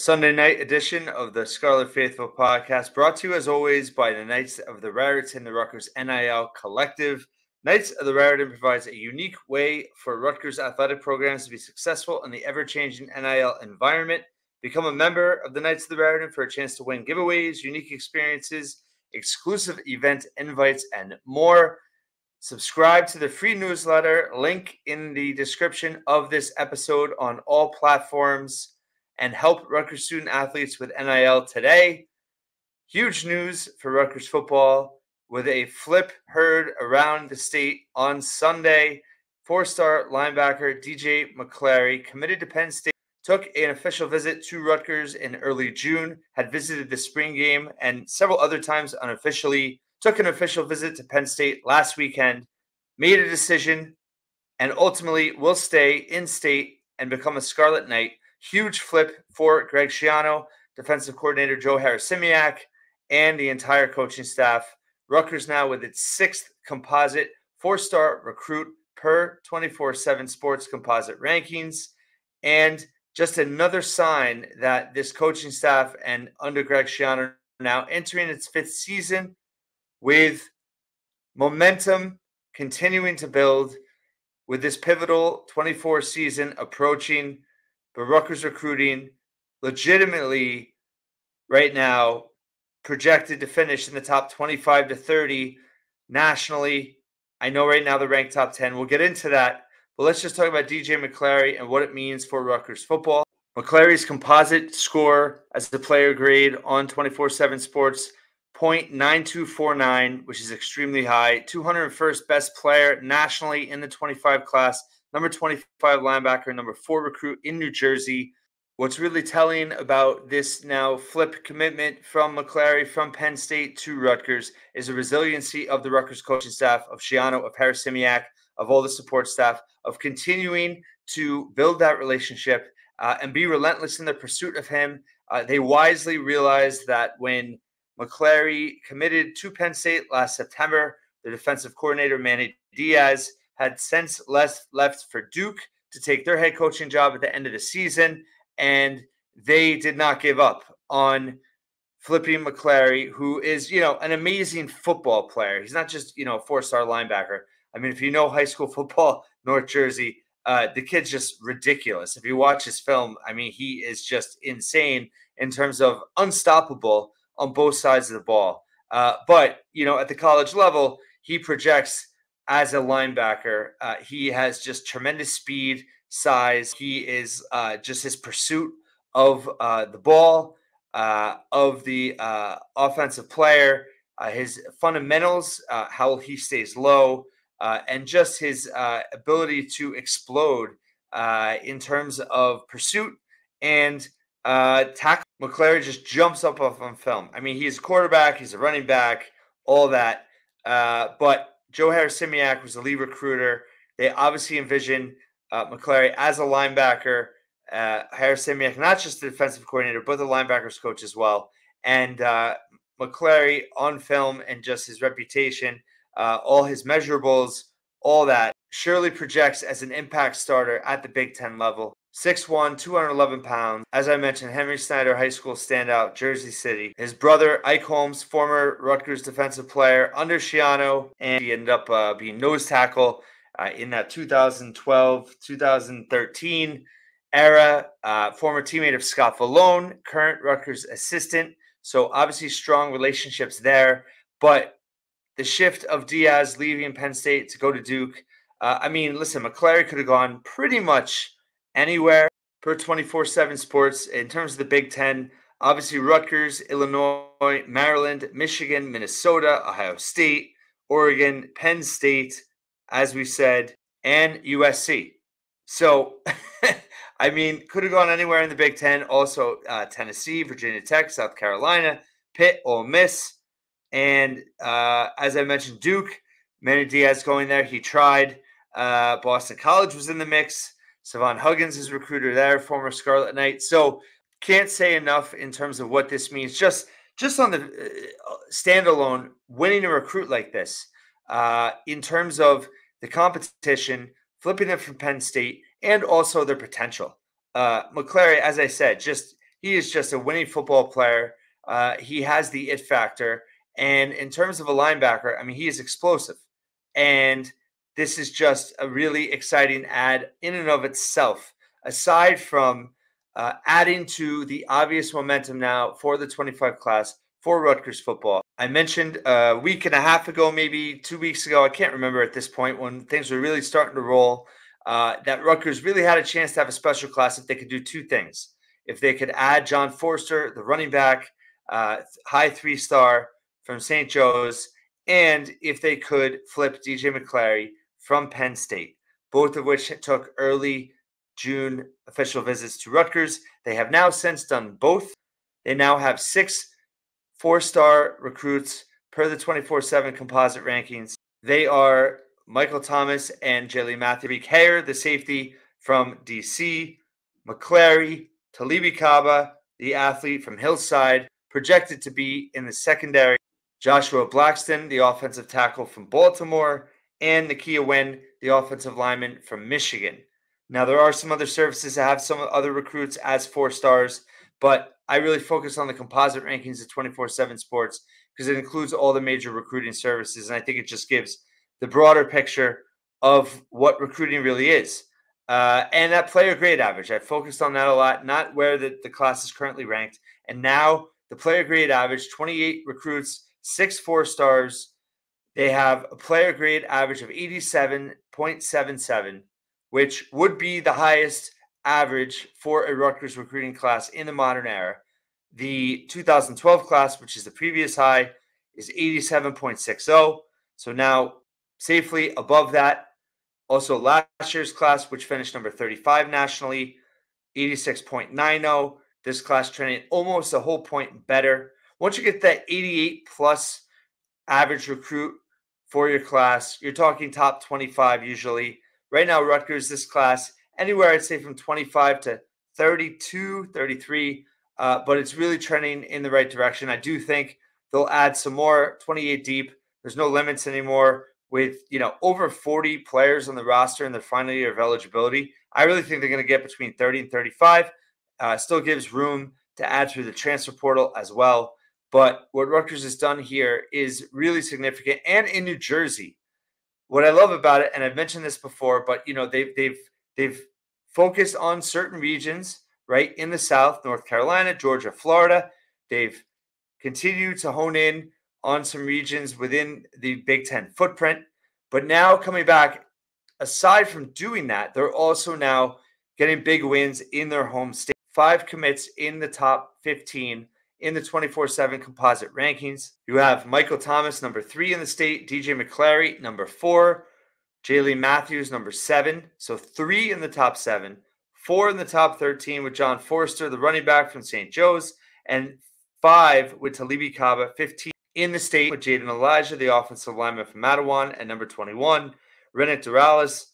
Sunday night edition of the Scarlet Faithful podcast, brought to you as always by the Knights of the Raritan, the Rutgers NIL Collective. Knights of the Raritan provides a unique way for Rutgers athletic programs to be successful in the ever-changing NIL environment. Become a member of the Knights of the Raritan for a chance to win giveaways, unique experiences, exclusive event invites, and more. Subscribe to the free newsletter, link in the description of this episode on all platforms, and help Rutgers student athletes with NIL today. Huge news for Rutgers football with a flip heard around the state on Sunday. Four-star linebacker DJ McClary, committed to Penn State, took an official visit to Rutgers in early June, had visited the spring game, and several other times unofficially took an official visit to Penn State last weekend, made a decision, and ultimately will stay in state and become a Scarlet Knight. Huge flip for Greg Schiano, defensive coordinator Joe Harris-Simiak, and the entire coaching staff. Rutgers now with its sixth composite four-star recruit per 24/7 Sports composite rankings, and just another sign that this coaching staff and under Greg Schiano now entering its fifth season with momentum continuing to build with this pivotal 24 season approaching. But Rutgers recruiting legitimately right now projected to finish in the top 25 to 30 nationally. I know right now they're ranked top 10. We'll get into that. But let's just talk about DJ McClary and what it means for Rutgers football. McClary's composite score as the player grade on 24/7 Sports, .9249, which is extremely high. 201st best player nationally in the 25 class. Number 25 linebacker, number 4 recruit in New Jersey. What's really telling about this now flip commitment from McClary from Penn State to Rutgers is the resiliency of the Rutgers coaching staff, of Schiano, of Harris-Simiak, of all the support staff, of continuing to build that relationship and be relentless in the pursuit of him. They wisely realized that when McClary committed to Penn State last September, the defensive coordinator, Manny Diaz, had since left for Duke to take their head coaching job at the end of the season, and they did not give up on flipping McClary, who is, an amazing football player. He's not just, a four-star linebacker. I mean, if you know high school football, North Jersey, the kid's just ridiculous. If you watch his film, I mean, he is just insane in terms of unstoppable on both sides of the ball. But, at the college level, he projects as a linebacker. He has just tremendous speed, size. He is just his pursuit of the ball, of the offensive player, his fundamentals, how he stays low, and just his ability to explode in terms of pursuit and tackle. McClary just jumps up off on film. I mean, he's a quarterback, he's a running back, all that. But Joe Harris-Simiak was the lead recruiter. They obviously envisioned McClary as a linebacker. Harris-Simiak, not just the defensive coordinator, but the linebackers coach as well. And McClary on film and just his reputation, all his measurables, all that, surely projects as an impact starter at the Big Ten level. 6'1", 211 pounds. As I mentioned, Henry Snyder High School standout, Jersey City. His brother, Ike Holmes, former Rutgers defensive player under Schiano, and he ended up being nose tackle in that 2012-2013 era. Former teammate of Scott Vallone, current Rutgers assistant. So obviously strong relationships there. But the shift of Diaz leaving Penn State to go to Duke, listen, McClary could have gone pretty much anywhere per 24/7 Sports in terms of the Big Ten. Obviously, Rutgers, Illinois, Maryland, Michigan, Minnesota, Ohio State, Oregon, Penn State, as we said, and USC. So, could have gone anywhere in the Big Ten. Also, Tennessee, Virginia Tech, South Carolina, Pitt, Ole Miss, and as I mentioned, Duke. Manny Diaz going there. He tried. Boston College was in the mix. Savon Huggins is recruiter there, former Scarlet Knight. So can't say enough in terms of what this means. Just on the standalone, winning a recruit like this, in terms of the competition, flipping it from Penn State, and also their potential. McClary, as I said, just He is just a winning football player. He has the it factor. And in terms of a linebacker, I mean, he is explosive. And this is just a really exciting ad in and of itself, aside from adding to the obvious momentum now for the 25 class for Rutgers football. I mentioned a week and a half ago, maybe 2 weeks ago, I can't remember at this point, when things were really starting to roll, that Rutgers really had a chance to have a special class if they could do two things. If they could add John Forster, the running back, high 3-star from St. Joe's, and if they could flip DJ McClary from Penn State, both of which took early June official visits to Rutgers. They have now since done both. They now have 6 4-star recruits per the 24/7 composite rankings. They are Michael Thomas and Jalen Matthew. Hayer, the safety from DC. McClary, Talibi Kaba, the athlete from Hillside, projected to be in the secondary. Joshua Blackston, the offensive tackle from Baltimore. And Nakia Wynn, the offensive lineman from Michigan. Now, there are some other services that have some other recruits as 4 stars, but I really focus on the composite rankings of 24/7 Sports because it includes all the major recruiting services, and I think it just gives the broader picture of what recruiting really is. And that player grade average, I focused on that a lot, not where the class is currently ranked. And now the player grade average, 28 recruits, 6 4-stars. They have a player grade average of 87.77, which would be the highest average for a Rutgers recruiting class in the modern era. The 2012 class, which is the previous high, is 87.60. So now safely above that. Also, last year's class, which finished number 35 nationally, 86.90. This class trending almost a whole point better. Once you get that 88 plus average recruit for your class, you're talking top 25 usually. Right now, Rutgers, this class, anywhere I'd say from 25 to 32, 33, but it's really trending in the right direction. I do think they'll add some more 28 deep. There's no limits anymore with, over 40 players on the roster in their final year of eligibility. I really think they're going to get between 30 and 35. Still gives room to add through the transfer portal as well. But what Rutgers has done here is really significant. And in New Jersey, what I love about it, and I've mentioned this before, but they've focused on certain regions, right, in the South, North Carolina, Georgia, Florida. They've continued to hone in on some regions within the Big Ten footprint. But now coming back, aside from doing that, they're also now getting big wins in their home state. 5 commits in the top 15 in the 24/7 composite rankings. You have Michael Thomas, number 3 in the state, DJ McClary, number 4, Jalen Matthews, number 7. So 3 in the top 7, 4 in the top 13 with John Forster, the running back from St. Joe's, and 5 with Talibi Kaba, 15 in the state with Jaden Elijah, the offensive lineman from Matawan, and number 21, Rennick Doralis,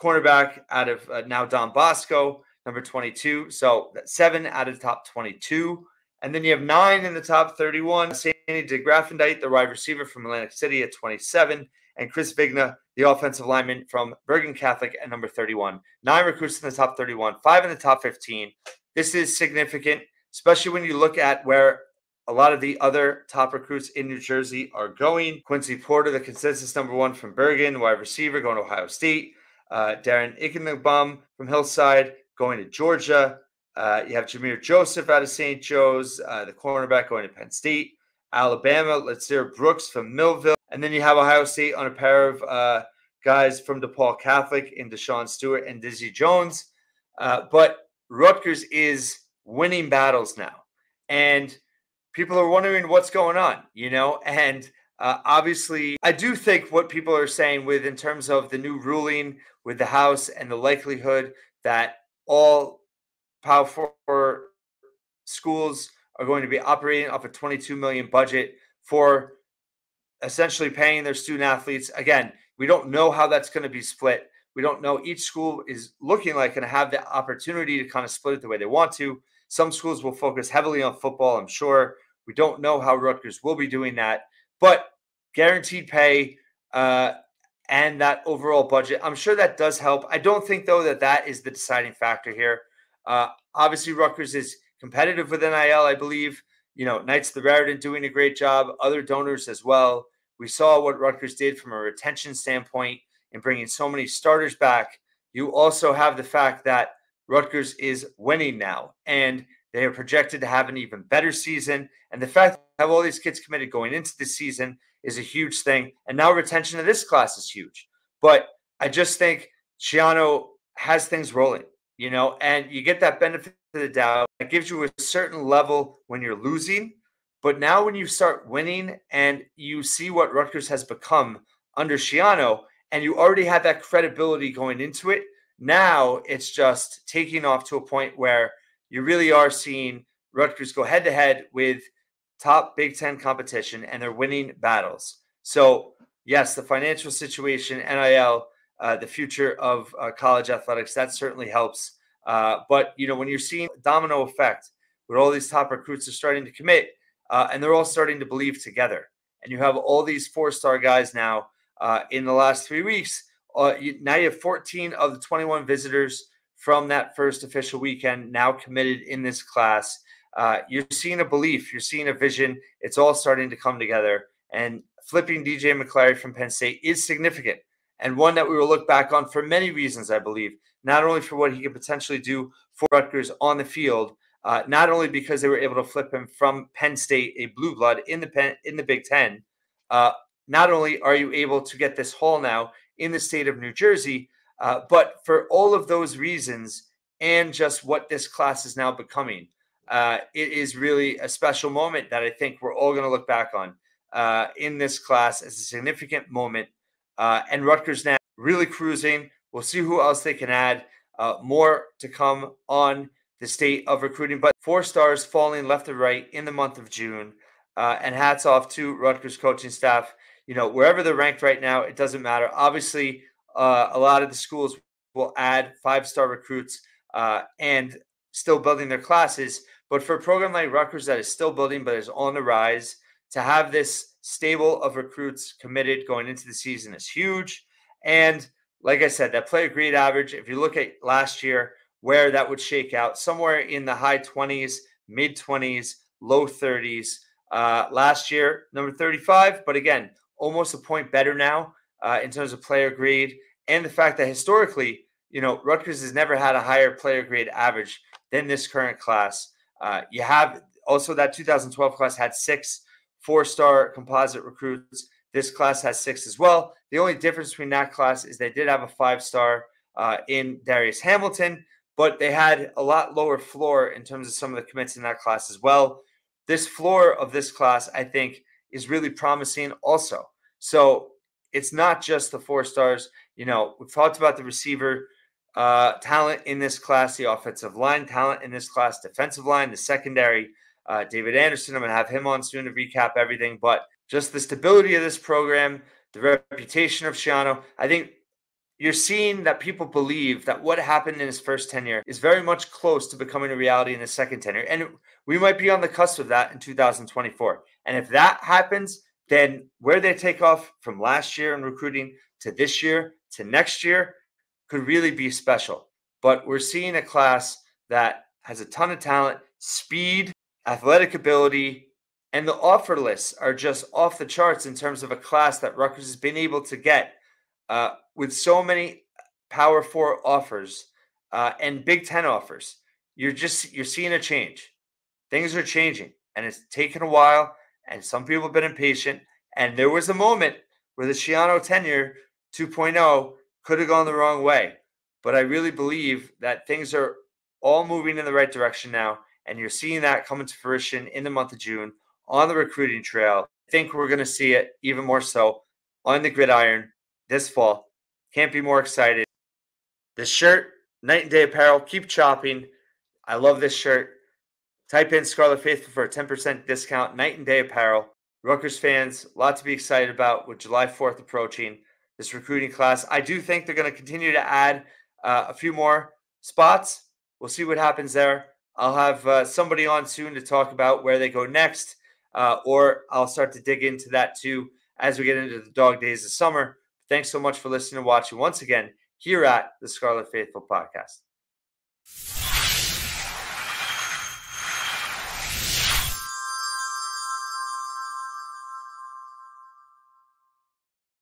cornerback out of now Don Bosco, number 22. So that's 7 out of the top 22. And then you have 9 in the top 31. Sandy DeGraffendite, the wide receiver from Atlantic City at 27. And Chris Vigna, the offensive lineman from Bergen Catholic at number 31. 9 recruits in the top 31, 5 in the top 15. This is significant, especially when you look at where a lot of the other top recruits in New Jersey are going. Quincy Porter, the consensus number 1 from Bergen, wide receiver, going to Ohio State. Darren Ickenbaum from Hillside, going to Georgia. You have Jameer Joseph out of St. Joe's, the cornerback going to Penn State. Alabama, Latsir Brooks from Millville. And then you have Ohio State on a pair of guys from DePaul Catholic in Deshaun Stewart and Dizzy Jones. But Rutgers is winning battles now. And people are wondering what's going on, and obviously I do think what people are saying in terms of the new ruling with the House and the likelihood that all Power 4 schools are going to be operating off a $22 million budget for essentially paying their student athletes. Again, we don't know how that's going to be split. We don't know. Each school is looking like going to have the opportunity to kind of split it the way they want to. Some schools will focus heavily on football, I'm sure. We don't know how Rutgers will be doing that, but guaranteed pay and that overall budget, I'm sure that does help. I don't think, though, that is the deciding factor here. Obviously, Rutgers is competitive with NIL, I believe. Knights of the Raritan doing a great job, other donors as well. We saw what Rutgers did from a retention standpoint in bringing so many starters back. You also have the fact that Rutgers is winning now, and they are projected to have an even better season. And the fact that they have all these kids committed going into the season is a huge thing. And now retention of this class is huge. But I just think Schiano has things rolling, and you get that benefit of the doubt. It gives you a certain level when you're losing. But now when you start winning and you see what Rutgers has become under Schiano, and you already have that credibility going into it, now it's just taking off to a point where you really are seeing Rutgers go head-to-head with top Big Ten competition, and they're winning battles. So, yes, the financial situation, NIL, the future of college athletics, that certainly helps. But, when you're seeing a domino effect where all these top recruits are starting to commit, and they're all starting to believe together, and you have all these four-star guys now in the last 3 weeks, now you have 14 of the 21 visitors from that first official weekend now committed in this class. You're seeing a belief. You're seeing a vision. It's all starting to come together. And flipping DJ McClary from Penn State is significant, and one that we will look back on for many reasons, I believe, not only for what he could potentially do for Rutgers on the field, not only because they were able to flip him from Penn State, a blue blood in the Big Ten. Not only are you able to get this haul now in the state of New Jersey, but for all of those reasons and just what this class is now becoming, it is really a special moment that I think we're all going to look back on in this class as a significant moment. And Rutgers now really cruising. We'll see who else they can add. More to come on the state of recruiting, but 4 stars falling left and right in the month of June. And hats off to Rutgers coaching staff. Wherever they're ranked right now, it doesn't matter. Obviously, a lot of the schools will add 5-star recruits and still building their classes. But for a program like Rutgers that is still building but is on the rise, to have this stable of recruits committed going into the season is huge. And like I said, that player grade average, if you look at last year, where that would shake out, somewhere in the high 20s, mid 20s, low 30s. Last year, number 35, but again, almost a point better now in terms of player grade. And the fact that historically, Rutgers has never had a higher player grade average than this current class. You have also that 2012 class had 6 4-star composite recruits. This class has 6 as well. The only difference between that class is they did have a 5-star in Darius Hamilton, but they had a lot lower floor in terms of some of the commits in that class as well. This floor of this class, I think, is really promising also. So it's not just the 4 stars. We've talked about the receiver talent in this class, the offensive line talent in this class, defensive line, the secondary. David Anderson, I'm going to have him on soon to recap everything. But just the stability of this program, the reputation of Schiano, I think you're seeing that people believe that what happened in his first tenure is very much close to becoming a reality in his second tenure. And we might be on the cusp of that in 2024. And if that happens, then where they take off from last year in recruiting to this year to next year could really be special. But we're seeing a class that has a ton of talent, speed, athletic ability, and the offer lists are just off the charts in terms of a class that Rutgers has been able to get with so many Power 4 offers and Big Ten offers. You're seeing a change. Things are changing, and it's taken a while, and some people have been impatient. And there was a moment where the Schiano tenure 2.0 could have gone the wrong way. But I really believe that things are all moving in the right direction now, and you're seeing that come into fruition in the month of June on the recruiting trail. I think we're going to see it even more so on the gridiron this fall. Can't be more excited. This shirt, Night and Day Apparel, keep chopping. I love this shirt. Type in Scarlet Faithful for a 10% discount. Night and Day Apparel. Rutgers fans, a lot to be excited about with July 4th approaching. This recruiting class, I do think they're going to continue to add a few more spots. We'll see what happens there. I'll have somebody on soon to talk about where they go next, or I'll start to dig into that too as we get into the dog days of summer. Thanks so much for listening and watching once again here at the Scarlet Faithful Podcast.